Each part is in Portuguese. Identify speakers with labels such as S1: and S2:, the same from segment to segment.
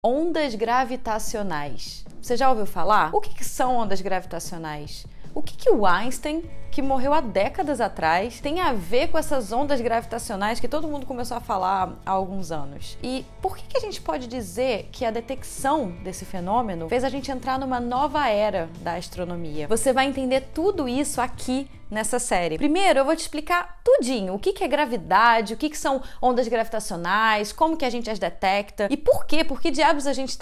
S1: Ondas gravitacionais. Você já ouviu falar? O que são ondas gravitacionais? O que o Einstein, que morreu há décadas atrás, tem a ver com essas ondas gravitacionais que todo mundo começou a falar há alguns anos? E por que a gente pode dizer que a detecção desse fenômeno fez a gente entrar numa nova era da astronomia? Você vai entender tudo isso aqui nessa série. Primeiro, eu vou te explicar tudinho. O que é gravidade, o que são ondas gravitacionais, como que a gente as detecta e por quê? Por que diabos a gente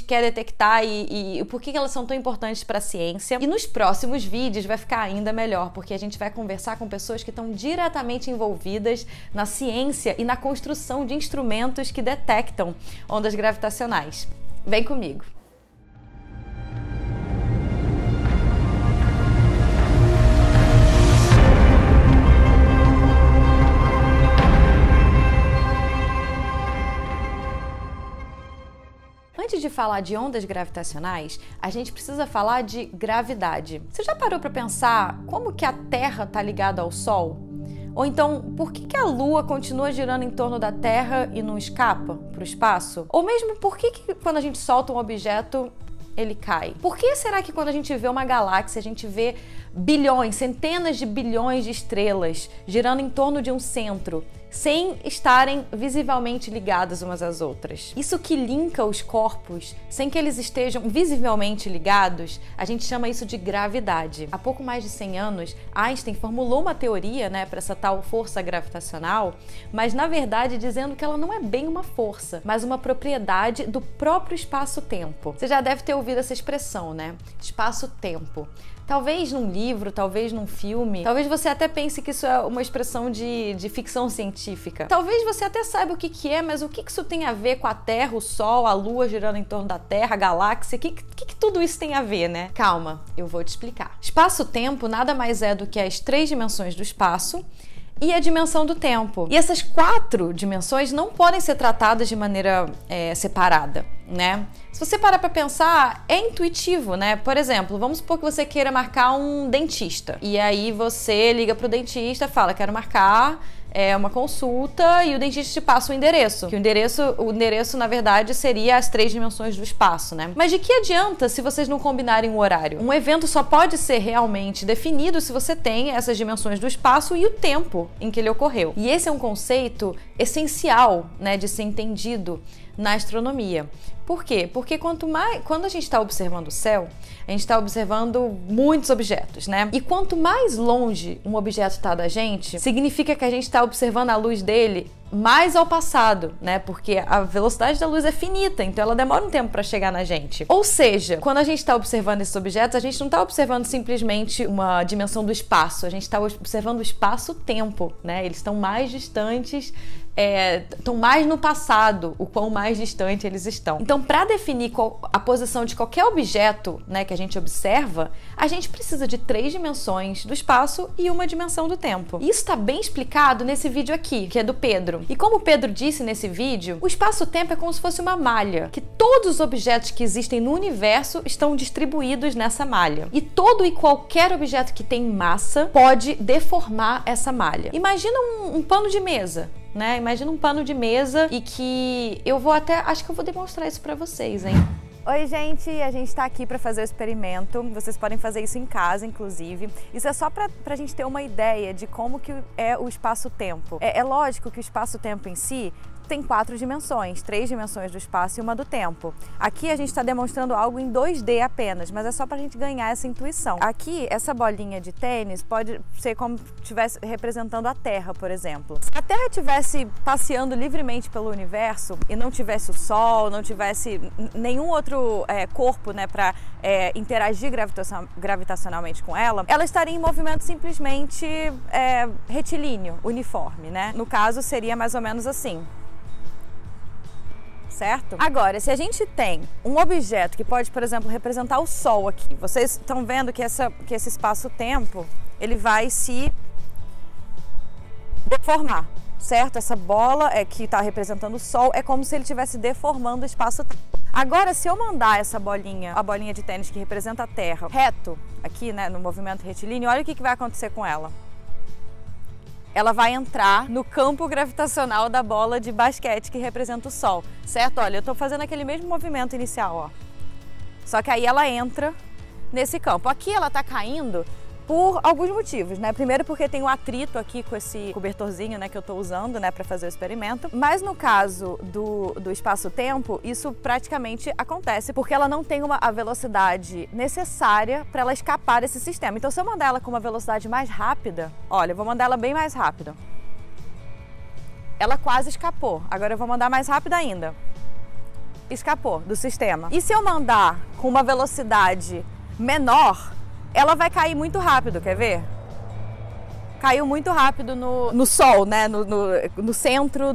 S1: quer detectar e por que elas são tão importantes para a ciência? E nos próximos vídeos vai ficar ainda melhor, porque a gente vai conversar com pessoas que estão diretamente envolvidas na ciência e na construção de instrumentos que detectam ondas gravitacionais. Vem comigo! Antes de falar de ondas gravitacionais, a gente precisa falar de gravidade. Você já parou para pensar como que a Terra está ligada ao Sol? Ou então, por que a Lua continua girando em torno da Terra e não escapa para o espaço? Ou mesmo, por que quando a gente solta um objeto, ele cai? Por que será que quando a gente vê uma galáxia, a gente vê bilhões, centenas de bilhões de estrelas girando em torno de um centro, sem estarem visivelmente ligadas umas às outras? Isso que linka os corpos, sem que eles estejam visivelmente ligados, a gente chama isso de gravidade. Há pouco mais de 100 anos, Einstein formulou uma teoria, para essa tal força gravitacional, mas na verdade dizendo que ela não é bem uma força, mas uma propriedade do próprio espaço-tempo. Você já deve ter ouvido essa expressão, espaço-tempo. Talvez num livro, talvez num filme, talvez você até pense que isso é uma expressão de ficção científica. Talvez você até saiba o que é, mas o que isso tem a ver com a Terra, o Sol, a Lua girando em torno da Terra, a galáxia? O que tudo isso tem a ver, Calma, eu vou te explicar. Espaço-tempo nada mais é do que as 3 dimensões do espaço e a dimensão do tempo. E essas 4 dimensões não podem ser tratadas de maneira separada, Se você parar para pensar, é intuitivo, Por exemplo, vamos supor que você queira marcar um dentista. E aí você liga pro dentista, fala, quero marcar uma consulta, e o dentista te passa o endereço. Que o endereço, na verdade, seria as 3 dimensões do espaço, Mas de que adianta se vocês não combinarem o horário? Um evento só pode ser realmente definido se você tem essas dimensões do espaço e o tempo em que ele ocorreu. E esse é um conceito essencial, de ser entendido na astronomia. Por quê? Porque quando a gente está observando o céu, a gente está observando muitos objetos, E quanto mais longe um objeto está da gente, significa que a gente está observando a luz dele mais ao passado, Porque a velocidade da luz é finita, então ela demora um tempo para chegar na gente. Ou seja, quando a gente está observando esses objetos, a gente não está observando simplesmente uma dimensão do espaço, a gente está observando o espaço-tempo, Eles estão mais distantes, estão mais no passado, o quão mais distante eles estão. Então, para definir a posição de qualquer objeto, que a gente observa, a gente precisa de 3 dimensões do espaço e uma dimensão do tempo. Isso está bem explicado nesse vídeo aqui, que é do Pedro. E como o Pedro disse nesse vídeo, o espaço-tempo é como se fosse uma malha, que todos os objetos que existem no universo estão distribuídos nessa malha. E todo e qualquer objeto que tem massa pode deformar essa malha. Imagina um pano de mesa, Imagina um pano de mesa e que acho que eu vou demonstrar isso pra vocês, Oi, gente! A gente tá aqui para fazer o experimento. Vocês podem fazer isso em casa, inclusive. Isso é só pra gente ter uma ideia de como que é o espaço-tempo. É lógico que o espaço-tempo em si tem 4 dimensões, 3 dimensões do espaço e uma do tempo. Aqui a gente está demonstrando algo em 2D apenas, mas é só para a gente ganhar essa intuição. Aqui, essa bolinha de tênis pode ser como se estivesse representando a Terra, por exemplo. Se a Terra estivesse passeando livremente pelo universo e não tivesse o Sol, não tivesse nenhum outro corpo, para interagir gravitacionalmente com ela, ela estaria em movimento simplesmente retilíneo, uniforme, No caso, seria mais ou menos assim. Certo? Agora, se a gente tem um objeto que pode, por exemplo, representar o Sol aqui, vocês estão vendo que esse espaço-tempo, ele vai se deformar, certo? Essa bola que está representando o Sol é como se ele estivesse deformando o espaço-tempo. Agora, se eu mandar essa bolinha, a bolinha de tênis que representa a Terra, reto, aqui, no movimento retilíneo, olha o que vai acontecer com ela. ela vai entrar no campo gravitacional da bola de basquete que representa o Sol, certo? Olha, eu tô fazendo aquele mesmo movimento inicial, ó. Só que aí ela entra nesse campo. Aqui ela tá caindo por alguns motivos, né? Primeiro porque tem um atrito aqui com esse cobertorzinho, né, que eu tô usando, né, para fazer o experimento. Mas no caso do espaço-tempo, isso praticamente acontece porque ela não tem a velocidade necessária para ela escapar desse sistema. Então, se eu mandar ela com uma velocidade mais rápida, olha, eu vou mandar ela bem mais rápida. Ela quase escapou. Agora eu vou mandar mais rápida ainda. Escapou do sistema. E se eu mandar com uma velocidade menor, ela vai cair muito rápido, quer ver? Caiu muito rápido no Sol, né? No centro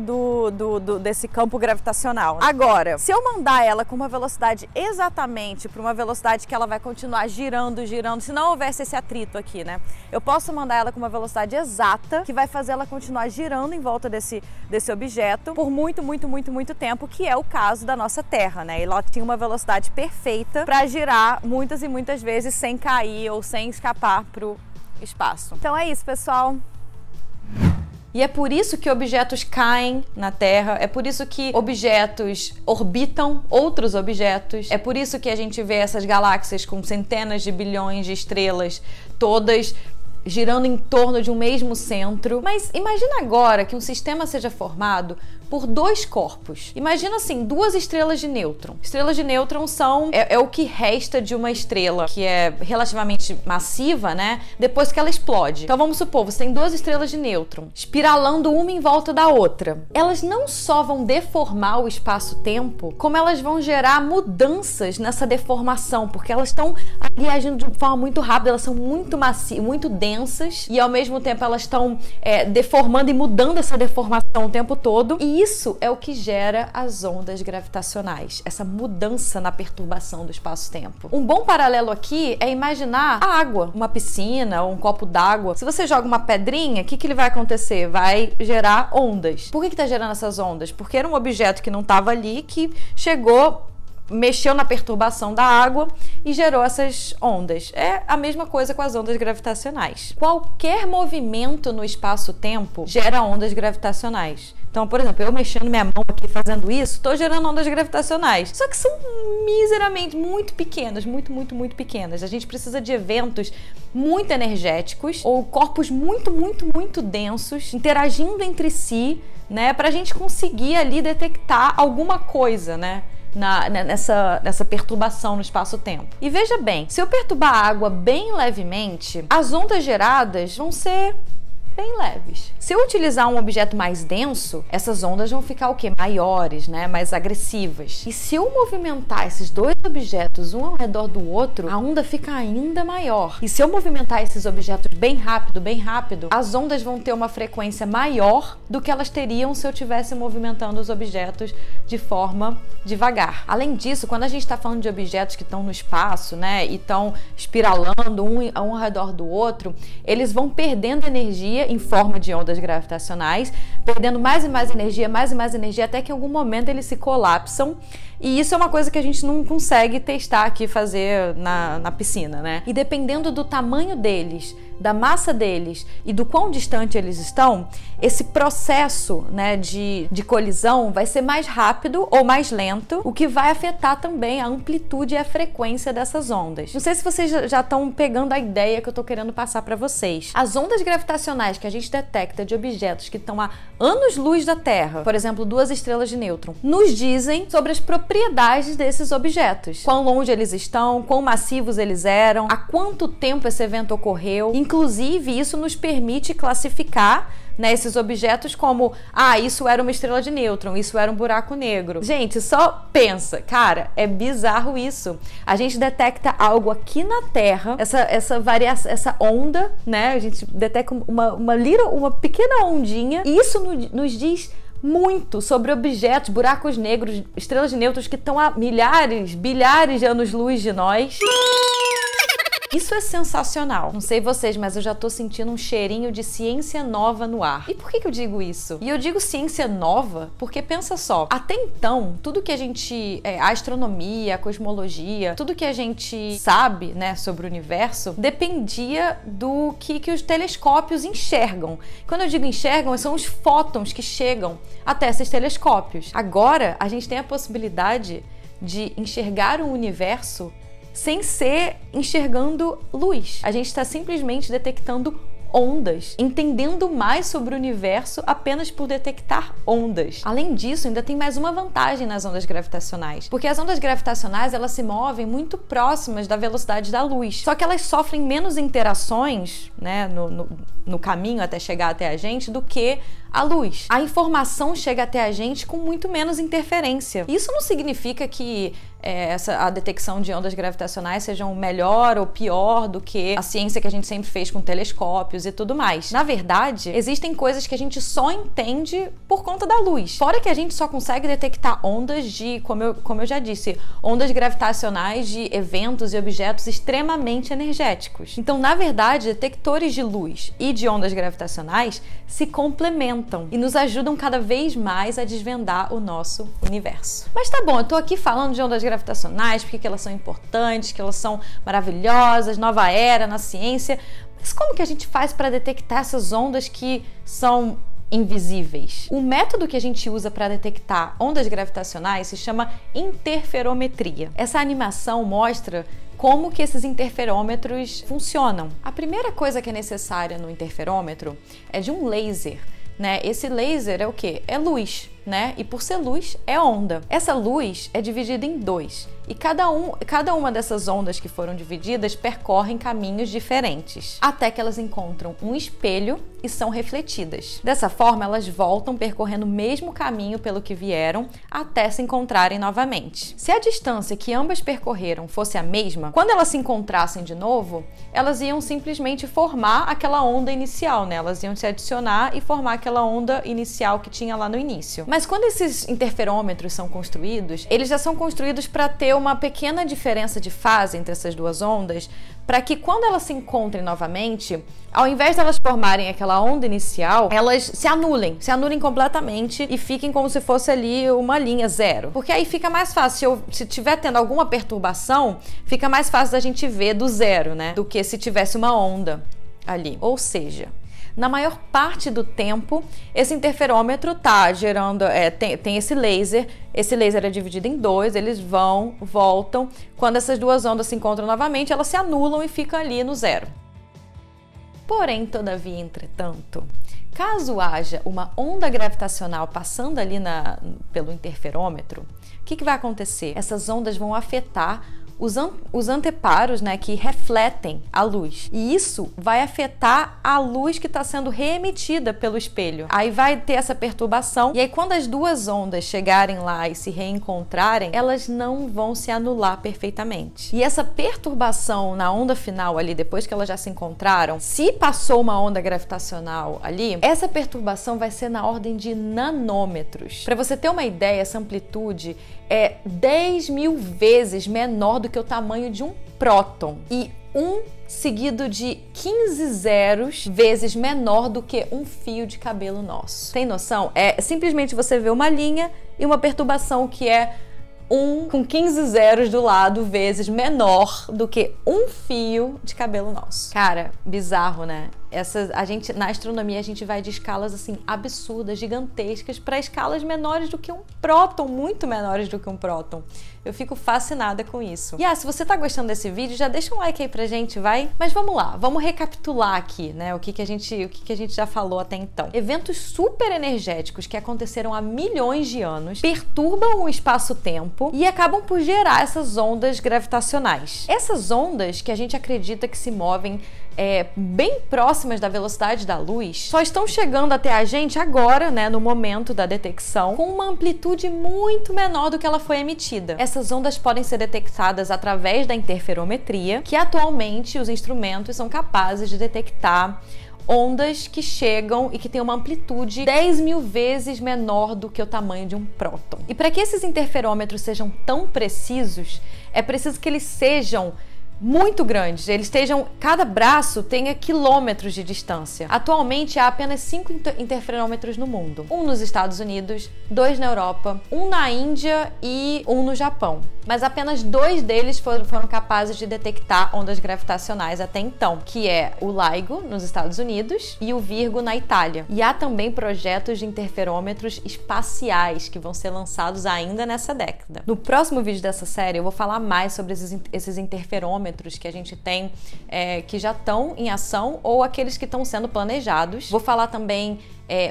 S1: desse campo gravitacional. Agora, se eu mandar ela com uma velocidade exatamente para uma velocidade que ela vai continuar girando, girando, se não houvesse esse atrito aqui, né? Eu posso mandar ela com uma velocidade exata que vai fazer ela continuar girando em volta desse objeto por muito tempo, que é o caso da nossa Terra, né? Ela tinha uma velocidade perfeita para girar muitas e muitas vezes sem cair ou sem escapar pro espaço. Então é isso, pessoal. E é por isso que objetos caem na Terra, é por isso que objetos orbitam outros objetos, é por isso que a gente vê essas galáxias com centenas de bilhões de estrelas, todas girando em torno de um mesmo centro. Mas imagina agora que um sistema seja formado por dois corpos. Imagina assim, duas estrelas de nêutron. Estrelas de nêutron são o que resta de uma estrela que é relativamente massiva, né? Depois que ela explode. Então vamos supor, você tem duas estrelas de nêutron espiralando uma em volta da outra. Elas não só vão deformar o espaço-tempo, como elas vão gerar mudanças nessa deformação, porque elas estão ali agindo de forma muito rápida, elas são muito macias, muito densas, e ao mesmo tempo elas estão deformando e mudando essa deformação o tempo todo. E isso é o que gera as ondas gravitacionais, essa mudança na perturbação do espaço-tempo. Um bom paralelo aqui é imaginar a água, uma piscina ou um copo d'água. Se você joga uma pedrinha, o que ele vai acontecer? Vai gerar ondas. Por que está gerando essas ondas? Porque era um objeto que não estava ali, que chegou, mexeu na perturbação da água e gerou essas ondas. É a mesma coisa com as ondas gravitacionais. Qualquer movimento no espaço-tempo gera ondas gravitacionais. Então, por exemplo, eu mexendo minha mão aqui fazendo isso, estou gerando ondas gravitacionais. Só que são miseramente muito pequenas, muito pequenas. A gente precisa de eventos muito energéticos ou corpos muito densos interagindo entre si, né, para a gente conseguir ali detectar alguma coisa, né, nessa perturbação no espaço-tempo. E veja bem, se eu perturbar a água bem levemente, as ondas geradas vão ser bem leves. Se eu utilizar um objeto mais denso, essas ondas vão ficar o quê? Maiores, né? Mais agressivas. E se eu movimentar esses dois objetos um ao redor do outro, a onda fica ainda maior. E se eu movimentar esses objetos bem rápido, as ondas vão ter uma frequência maior do que elas teriam se eu estivesse movimentando os objetos de forma devagar. Além disso, quando a gente está falando de objetos que estão no espaço, né, e estão espiralando um ao redor do outro, eles vão perdendo energia em forma de ondas gravitacionais, perdendo mais e mais energia, até que em algum momento eles se colapsam. E isso é uma coisa que a gente não consegue testar aqui, fazer na piscina, né? E dependendo do tamanho deles, da massa deles e do quão distante eles estão, esse processo, né, de colisão vai ser mais rápido ou mais lento, o que vai afetar também a amplitude e a frequência dessas ondas. Não sei se vocês já estão pegando a ideia que eu tô querendo passar para vocês. As ondas gravitacionais que a gente detecta de objetos que estão a anos-luz da Terra, por exemplo, duas estrelas de nêutron, nos dizem sobre as propriedades desses objetos. Quão longe eles estão, quão massivos eles eram, há quanto tempo esse evento ocorreu. Inclusive, isso nos permite classificar, né, esses objetos como, isso era uma estrela de nêutron, isso era um buraco negro. Gente, só pensa, cara, é bizarro isso. A gente detecta algo aqui na Terra, essa onda, né, a gente detecta uma pequena ondinha, e isso nos diz muito sobre objetos, buracos negros, estrelas de nêutrons que estão a milhares, bilhares de anos-luz de nós. Isso é sensacional. Não sei vocês, mas eu já tô sentindo um cheirinho de ciência nova no ar. E por que eu digo isso? E eu digo ciência nova porque, pensa só, até então, tudo que a gente... a astronomia, a cosmologia, tudo que a gente sabe, né, sobre o universo, dependia do que os telescópios enxergam. Quando eu digo enxergam, são os fótons que chegam até esses telescópios. Agora, a gente tem a possibilidade de enxergar o universo sem ser enxergando luz. A gente está simplesmente detectando ondas, entendendo mais sobre o universo apenas por detectar ondas. Além disso, ainda tem mais uma vantagem nas ondas gravitacionais, porque as ondas gravitacionais, elas se movem muito próximas da velocidade da luz, só que elas sofrem menos interações, né, no caminho até chegar até a gente do que a luz. A informação chega até a gente com muito menos interferência. Isso não significa que a detecção de ondas gravitacionais sejam melhor ou pior do que a ciência que a gente sempre fez com telescópios e tudo mais. Na verdade, existem coisas que a gente só entende por conta da luz. Fora que a gente só consegue detectar ondas de, como eu já disse, ondas gravitacionais de eventos e objetos extremamente energéticos. Então, na verdade, detectores de luz e de ondas gravitacionais se complementam e nos ajudam cada vez mais a desvendar o nosso universo. Mas tá bom, eu tô aqui falando de ondas gravitacionais, porque elas são importantes, que elas são maravilhosas, nova era na ciência, mas como que a gente faz para detectar essas ondas que são invisíveis? O método que a gente usa para detectar ondas gravitacionais se chama interferometria. Essa animação mostra como que esses interferômetros funcionam. A primeira coisa que é necessária no interferômetro é de um laser, né? Esse laser é o quê? É luz, né? E por ser luz, é onda. Essa luz é dividida em dois. E cada uma dessas ondas que foram divididas percorrem caminhos diferentes, até que elas encontram um espelho e são refletidas. Dessa forma, elas voltam percorrendo o mesmo caminho pelo que vieram, até se encontrarem novamente. Se a distância que ambas percorreram fosse a mesma, quando elas se encontrassem de novo, elas iam simplesmente formar aquela onda inicial, né? Elas iam se adicionar e formar aquela onda inicial que tinha lá no início. Mas quando esses interferômetros são construídos, eles já são construídos para ter uma pequena diferença de fase entre essas duas ondas, para que quando elas se encontrem novamente, ao invés de elas formarem aquela onda inicial, elas se anulem completamente e fiquem como se fosse ali uma linha zero. Porque aí fica mais fácil, se tiver tendo alguma perturbação, fica mais fácil da gente ver do zero, né? Do que se tivesse uma onda ali. Ou seja, na maior parte do tempo, esse interferômetro tá gerando, tem esse laser é dividido em dois, eles voltam, quando essas duas ondas se encontram novamente, elas se anulam e ficam ali no zero. Porém, todavia, entretanto, caso haja uma onda gravitacional passando ali pelo interferômetro, o que vai acontecer? Essas ondas vão afetar os anteparos, né, que refletem a luz. E isso vai afetar a luz que está sendo reemitida pelo espelho. Aí vai ter essa perturbação, e aí quando as duas ondas chegarem lá e se reencontrarem, elas não vão se anular perfeitamente. E essa perturbação na onda final ali, depois que elas já se encontraram, se passou uma onda gravitacional ali, essa perturbação vai ser na ordem de nanômetros. Para você ter uma ideia, essa amplitude é 10.000 vezes menor do que o tamanho de um próton e seguido de 15 zeros vezes menor do que um fio de cabelo nosso. Tem noção? É simplesmente você ver uma linha e uma perturbação que é com 15 zeros do lado vezes menor do que um fio de cabelo nosso. Cara, bizarro, né? Na astronomia a gente vai de escalas assim absurdas, gigantescas, para escalas menores do que um próton, muito menores do que um próton. Eu fico fascinada com isso. E se você tá gostando desse vídeo, já deixa um like aí pra gente, vai? Mas vamos lá, vamos recapitular aqui, né? O que a gente já falou até então. Eventos super energéticos que aconteceram há milhões de anos perturbam o espaço-tempo e acabam por gerar essas ondas gravitacionais. Essas ondas que a gente acredita que se movem bem próximas da velocidade da luz, só estão chegando até a gente agora, né, no momento da detecção, com uma amplitude muito menor do que ela foi emitida. Essas ondas podem ser detectadas através da interferometria, que atualmente os instrumentos são capazes de detectar ondas que chegam e que têm uma amplitude 10.000 vezes menor do que o tamanho de um próton. E para que esses interferômetros sejam tão precisos, é preciso que eles sejam muito grandes, cada braço tenha quilômetros de distância. Atualmente há apenas 5 interferômetros no mundo, um nos Estados Unidos, 2 na Europa, um na Índia e um no Japão. Mas apenas 2 deles foram capazes de detectar ondas gravitacionais até então, que é o LIGO nos Estados Unidos e o Virgo na Itália. E há também projetos de interferômetros espaciais que vão ser lançados ainda nessa década. No próximo vídeo dessa série eu vou falar mais sobre esses interferômetros que a gente tem, que já estão em ação ou aqueles que estão sendo planejados. Vou falar também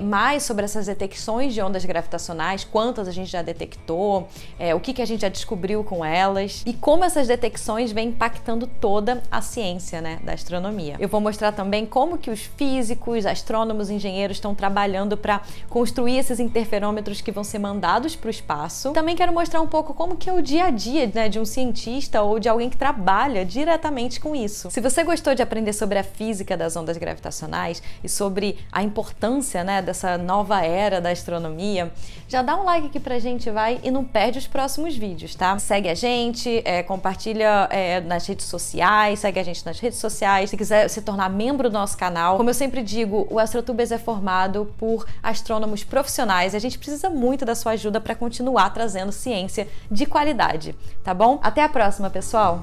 S1: mais sobre essas detecções de ondas gravitacionais, quantas a gente já detectou, o que a gente já descobriu com elas e como essas detecções vêm impactando toda a ciência, né, da astronomia. Eu vou mostrar também como que os físicos, astrônomos, engenheiros estão trabalhando para construir esses interferômetros que vão ser mandados para o espaço. Também quero mostrar um pouco como que é o dia a dia, né, de um cientista ou de alguém que trabalha diretamente com isso. Se você gostou de aprender sobre a física das ondas gravitacionais e sobre a importância, né, dessa nova era da astronomia, já dá um like aqui pra gente, vai, e não perde os próximos vídeos, tá? Segue a gente, compartilha nas redes sociais, segue a gente nas redes sociais, se quiser se tornar membro do nosso canal. Como eu sempre digo, o AstroTubers é formado por astrônomos profissionais e a gente precisa muito da sua ajuda para continuar trazendo ciência de qualidade, tá bom? Até a próxima, pessoal!